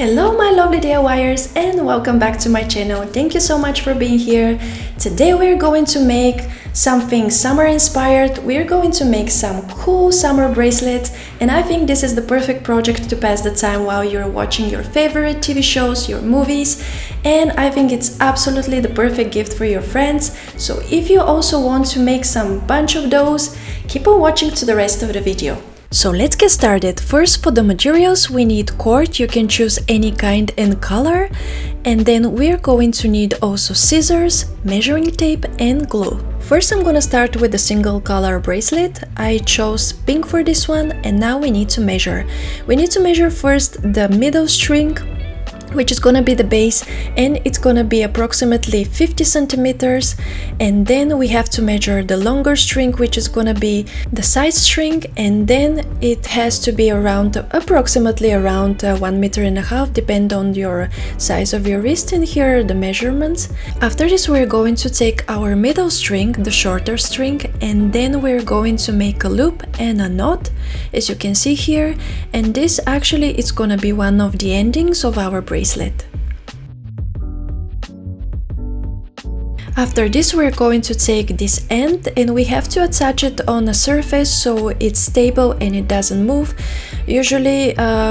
Hello my lovely DIYers and welcome back to my channel. Thank you so much for being here. Today we're going to make something summer inspired. We're going to make some cool summer bracelets, and I think this is the perfect project to pass the time while you're watching your favorite TV shows, your movies, and I think it's absolutely the perfect gift for your friends. So if you also want to make some bunch of those, keep on watching to the rest of the video. So let's get started. First, for the materials we need cord. You can choose any kind and color, and then we're going to need also scissors, measuring tape and glue. First I'm gonna start with the single color bracelet. I chose pink for this one, and now we need to measure. We need to measure first the middle string, which is gonna be the base, and it's gonna be approximately 50 centimeters, and then we have to measure the longer string, which is gonna be the side string, and then it has to be around approximately around 1.5 meters, depend on your size of your wrist, and here are the measurements. After this we're going to take our middle string, the shorter string, and then we're going to make a loop and a knot, as you can see here, and this actually is gonna be one of the endings of our bracelet. After this we're going to take this end and we have to attach it on a surface so it's stable and it doesn't move. Usually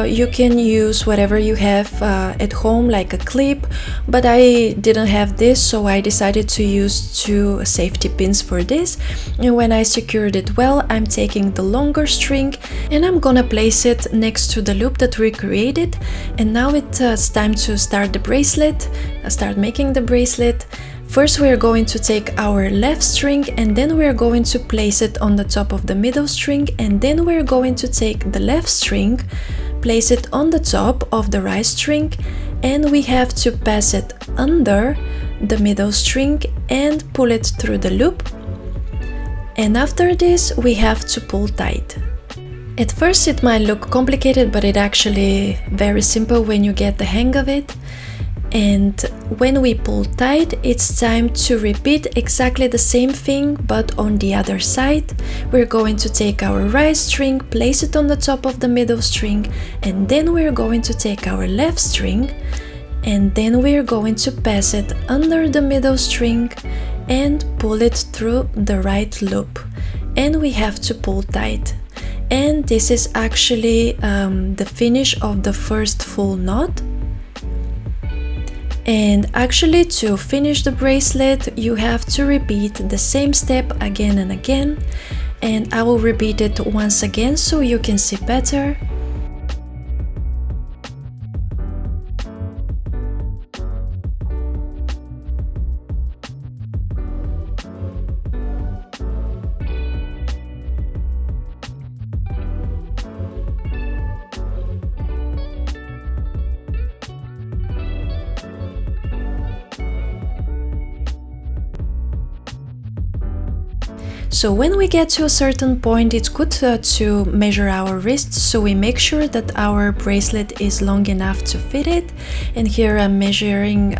you can use whatever you have at home, like a clip, but I didn't have this, so I decided to use 2 safety pins for this. And when I secured it well, I'm taking the longer string and I'm gonna place it next to the loop that we created. And now it's time to start the bracelet, start making the bracelet. First we are going to take our left string and then we are going to place it on the top of the middle string, and then we are going to take the left string, place it on the top of the right string, and we have to pass it under the middle string and pull it through the loop. And after this we have to pull tight. At first it might look complicated, but it's actually very simple when you get the hang of it. And when we pull tight, it's time to repeat exactly the same thing, but on the other side. We're going to take our right string, place it on the top of the middle string, and then we're going to take our left string, and then we're going to pass it under the middle string and pull it through the right loop. And we have to pull tight. And this is actually the finish of the first full knot. And actually, to finish the bracelet you have to repeat the same step again and again, and I will repeat it once again so you can see better. So when we get to a certain point, it's good to measure our wrists, so we make sure that our bracelet is long enough to fit it. And here I'm measuring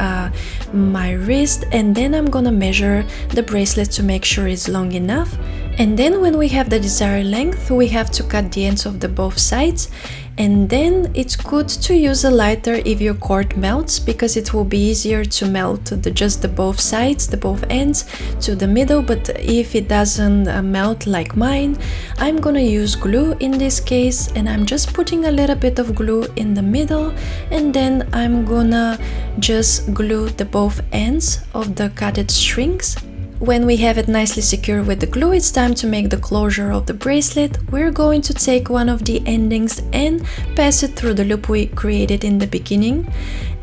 my wrist, and then I'm gonna measure the bracelet to make sure it's long enough. And then when we have the desired length, we have to cut the ends of the both sides. And then it's good to use a lighter if your cord melts, because it will be easier to melt just the both sides, the both ends to the middle. But if it doesn't melt like mine, I'm gonna use glue in this case, and I'm just putting a little bit of glue in the middle, and then I'm gonna just glue the both ends of the cutted strings. When we have it nicely secured with the glue, it's time to make the closure of the bracelet. We're going to take one of the endings and pass it through the loop we created in the beginning,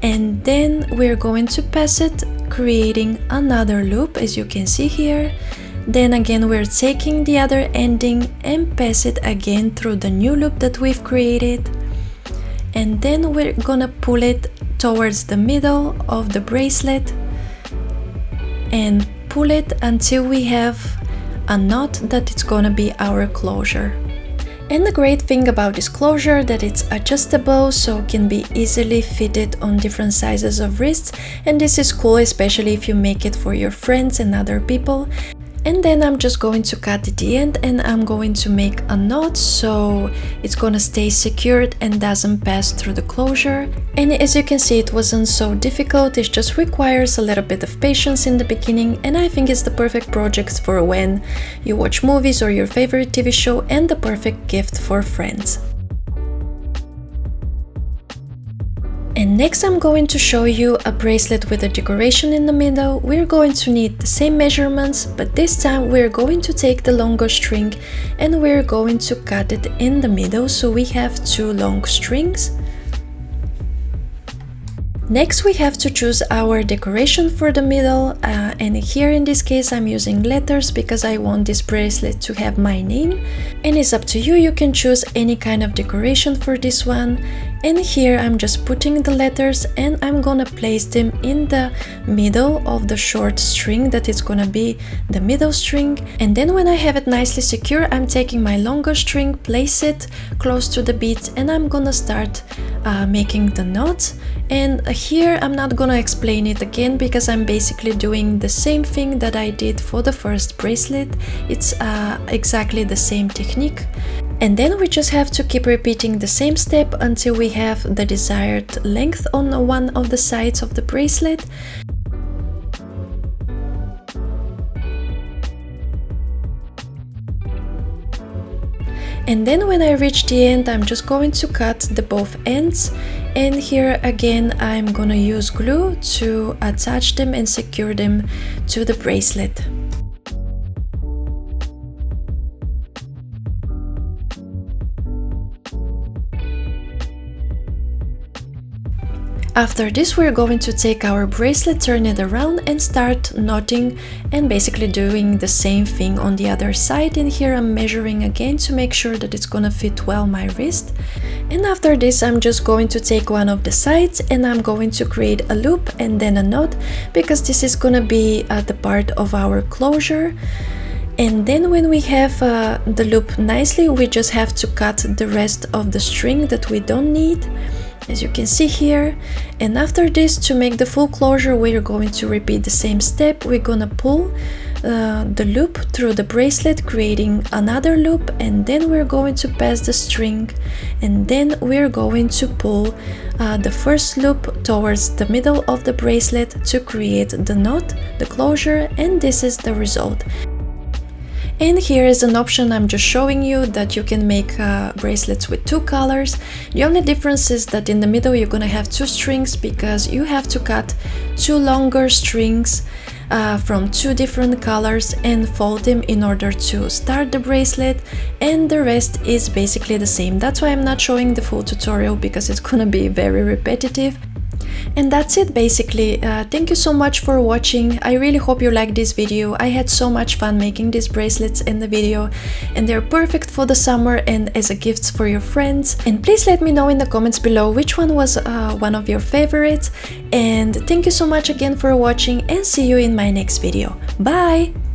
and then we're going to pass it, creating another loop, as you can see here. Then again we're taking the other ending and pass it again through the new loop that we've created, and then we're gonna pull it towards the middle of the bracelet and pull it until we have a knot that it's gonna be our closure. And the great thing about this closure that it's adjustable, so it can be easily fitted on different sizes of wrists, and this is cool especially if you make it for your friends and other people. And then I'm just going to cut the end and I'm going to make a knot so it's gonna stay secured and doesn't pass through the closure. And as you can see, it wasn't so difficult, it just requires a little bit of patience in the beginning, and I think it's the perfect project for when you watch movies or your favorite TV show, and the perfect gift for friends. And next I'm going to show you a bracelet with a decoration in the middle. We're going to need the same measurements, but this time we're going to take the longer string and we're going to cut it in the middle so we have 2 long strings. Next we have to choose our decoration for the middle, and here in this case I'm using letters because I want this bracelet to have my name, and it's up to you, you can choose any kind of decoration for this one. And here I'm just putting the letters and I'm gonna place them in the middle of the short string that is gonna be the middle string. And then when I have it nicely secure, I'm taking my longer string, place it close to the bead, and I'm gonna start making the knot. And here I'm not gonna explain it again because I'm basically doing the same thing that I did for the first bracelet. It's exactly the same technique. And then we just have to keep repeating the same step until we have the desired length on one of the sides of the bracelet. And then when I reach the end, I'm just going to cut the both ends. And here again, I'm gonna use glue to attach them and secure them to the bracelet. After this, we're going to take our bracelet, turn it around and start knotting and basically doing the same thing on the other side. And here I'm measuring again to make sure that it's gonna fit well my wrist. And after this, I'm just going to take one of the sides and I'm going to create a loop and then a knot, because this is gonna be the part of our closure. And then when we have the loop nicely, we just have to cut the rest of the string that we don't need, as you can see here. And after this, to make the full closure, we're going to repeat the same step. We're gonna pull the loop through the bracelet, creating another loop, and then we're going to pass the string, and then we're going to pull the first loop towards the middle of the bracelet to create the knot, the closure, and this is the result. And here is an option I'm just showing you that you can make bracelets with 2 colors. The only difference is that in the middle you're gonna have 2 strings because you have to cut 2 longer strings from 2 different colors and fold them in order to start the bracelet, and the rest is basically the same. That's why I'm not showing the full tutorial, because it's gonna be very repetitive. And that's it basically. Thank you so much for watching. I really hope you liked this video. I had so much fun making these bracelets in the video, and they're perfect for the summer and as a gift for your friends. And please let me know in the comments below which one was one of your favorites. And thank you so much again for watching, and see you in my next video. Bye!